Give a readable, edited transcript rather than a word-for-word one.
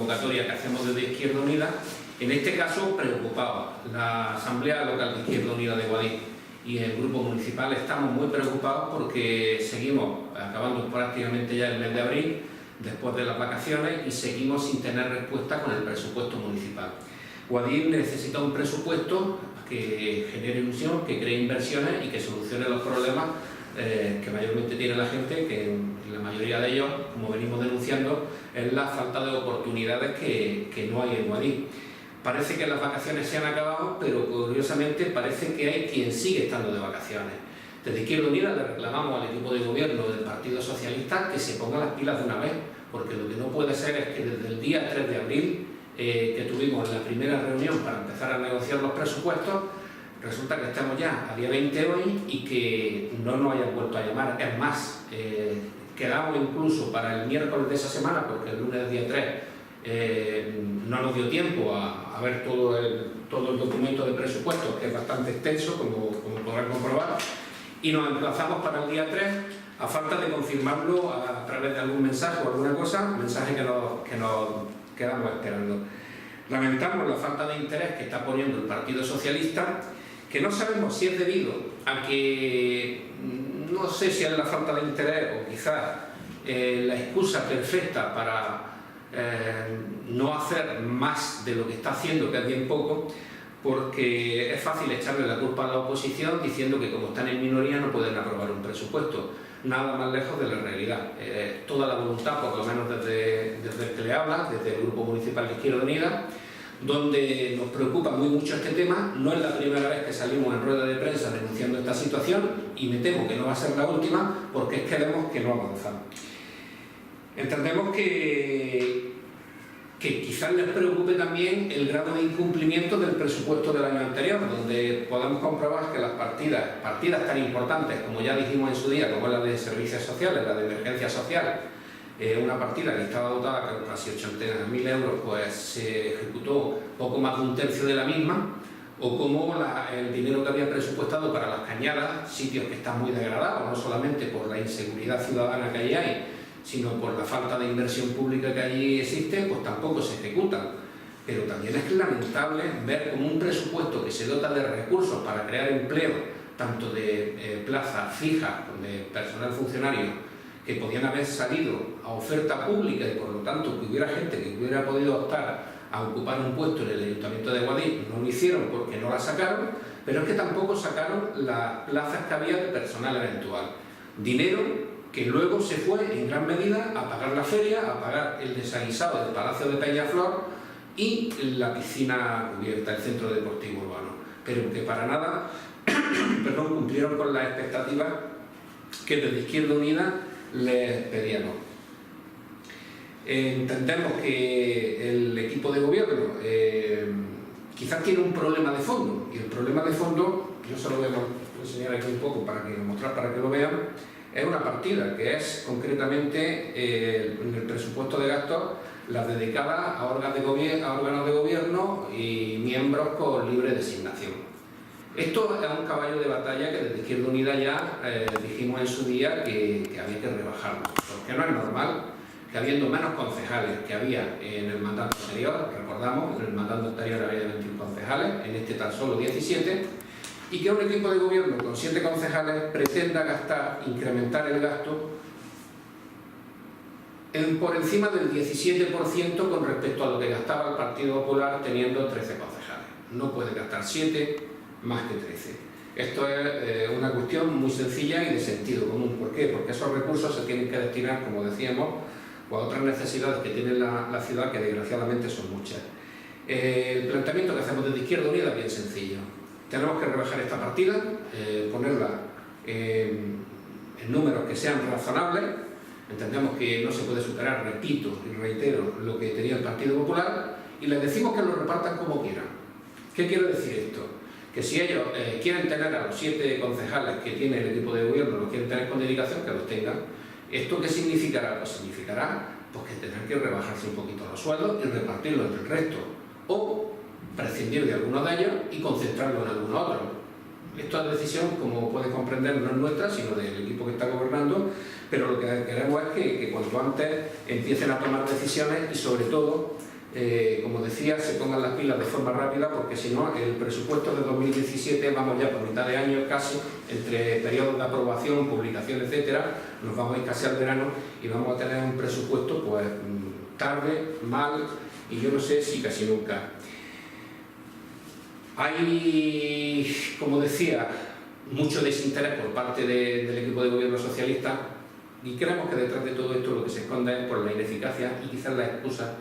convocatoria que hacemos desde Izquierda Unida, en este caso preocupaba. La Asamblea Local de Izquierda Unida de Guadix y el Grupo Municipal estamos muy preocupados porque seguimos acabando prácticamente ya el mes de abril, después de las vacaciones, y seguimos sin tener respuesta con el presupuesto municipal. Guadix necesita un presupuesto que genere ilusión, que cree inversiones y que solucione los problemas que mayormente tiene la gente, que en la mayoría de ellos, como venimos denunciando, es la falta de oportunidades que no hay en Guadix. Parece que las vacaciones se han acabado, pero curiosamente parece que hay quien sigue estando de vacaciones. Desde Izquierda Unida le reclamamos al equipo de gobierno del Partido Socialista que se ponga las pilas de una vez, porque lo que no puede ser es que desde el día 3 de abril, que tuvimos la primera reunión para empezar a negociar los presupuestos, resulta que estamos ya a día 20 hoy y que no nos hayan vuelto a llamar. Es más, quedamos incluso para el miércoles de esa semana, porque el lunes día 3 no nos dio tiempo a ver todo el documento de presupuestos, que es bastante extenso, como podrán comprobar, y nos emplazamos para el día 3, a falta de confirmarlo a través de algún mensaje o alguna cosa, mensaje que nos quedamos esperando. Lamentamos la falta de interés que está poniendo el Partido Socialista, que no sabemos si es debido a que, no sé si es la falta de interés o quizás la excusa perfecta para no hacer más de lo que está haciendo, que es bien poco, porque es fácil echarle la culpa a la oposición diciendo que como están en minoría no pueden aprobar un presupuesto. Nada más lejos de la realidad. Toda la voluntad, por lo menos desde el que le habla, desde el Grupo Municipal de Izquierda Unida, donde nos preocupa muy mucho este tema. No es la primera vez que salimos en rueda de prensa denunciando esta situación y me temo que no va a ser la última, porque es que vemos que no avanzamos. Entendemos que quizás les preocupe también el grado de incumplimiento del presupuesto del año anterior, donde podemos comprobar que las partidas tan importantes, como ya dijimos en su día, como es la de servicios sociales, la de emergencia social, una partida que estaba dotada con casi 80.000 euros, pues se ejecutó poco más de un tercio de la misma, o como el dinero que había presupuestado para las cañadas, sitios que están muy degradados, no solamente por la inseguridad ciudadana que allí hay, sino por la falta de inversión pública que allí existe, pues tampoco se ejecutan. Pero también es lamentable ver como un presupuesto que se dota de recursos para crear empleo, tanto de plazas fijas, de personal funcionario, que podían haber salido a oferta pública y por lo tanto que hubiera gente que hubiera podido optar a ocupar un puesto en el Ayuntamiento de Guadix. No lo hicieron porque no la sacaron, pero es que tampoco sacaron las plazas que había de personal eventual. Dinero que luego se fue en gran medida a pagar la feria, a pagar el desaguisado del Palacio de Peñaflor y la piscina cubierta, el centro deportivo urbano, pero que para nada cumplieron con las expectativas que desde Izquierda Unida les pedíamos. Entendemos que el equipo de gobierno quizás tiene un problema de fondo, y el problema de fondo, yo se lo voy a enseñar aquí un poco para que lo vean. Es una partida que es concretamente en el presupuesto de gastos las dedicadas a órganos de gobierno y miembros con libre designación. Esto es un caballo de batalla que desde Izquierda Unida ya dijimos en su día que había que rebajarlo, porque no es normal que habiendo menos concejales que había en el mandato anterior, recordamos, en el mandato anterior había 21 concejales, en este tan solo 17, y que un equipo de gobierno con 7 concejales pretenda incrementar el gasto por encima del 17% con respecto a lo que gastaba el Partido Popular teniendo 13 concejales. No puede gastar 7 más que 13. Esto es una cuestión muy sencilla y de sentido común. ¿Por qué? Porque esos recursos se tienen que destinar, como decíamos, a otras necesidades que tiene la ciudad, que desgraciadamente son muchas. El planteamiento que hacemos desde Izquierda Unida es bien sencillo. Tenemos que rebajar esta partida, ponerla en números que sean razonables. Entendemos que no se puede superar, repito y reitero, lo que tenía el Partido Popular, y les decimos que lo repartan como quieran. ¿Qué quiere decir esto? Que si ellos quieren tener a los 7 concejales que tiene el equipo de gobierno, los quieren tener con dedicación, que los tengan. ¿Esto qué significará? Pues significará que tendrán que rebajarse un poquito los sueldos y repartirlo entre el resto, o prescindir de algunos de ellos y concentrarlo en algunos otros. Esta decisión, como puedes comprender, no es nuestra, sino del equipo que está gobernando, pero lo que queremos es que cuanto antes empiecen a tomar decisiones y, sobre todo, como decía, se pongan las pilas de forma rápida, porque si no, el presupuesto de 2017, vamos ya por mitad de año casi, entre periodos de aprobación, publicación, etcétera, nos vamos a ir casi al verano y vamos a tener un presupuesto pues tarde, mal y yo no sé si casi nunca. Hay, como decía, mucho desinterés por parte del equipo de gobierno socialista y creemos que detrás de todo esto lo que se esconde es por la ineficacia y quizás la excusa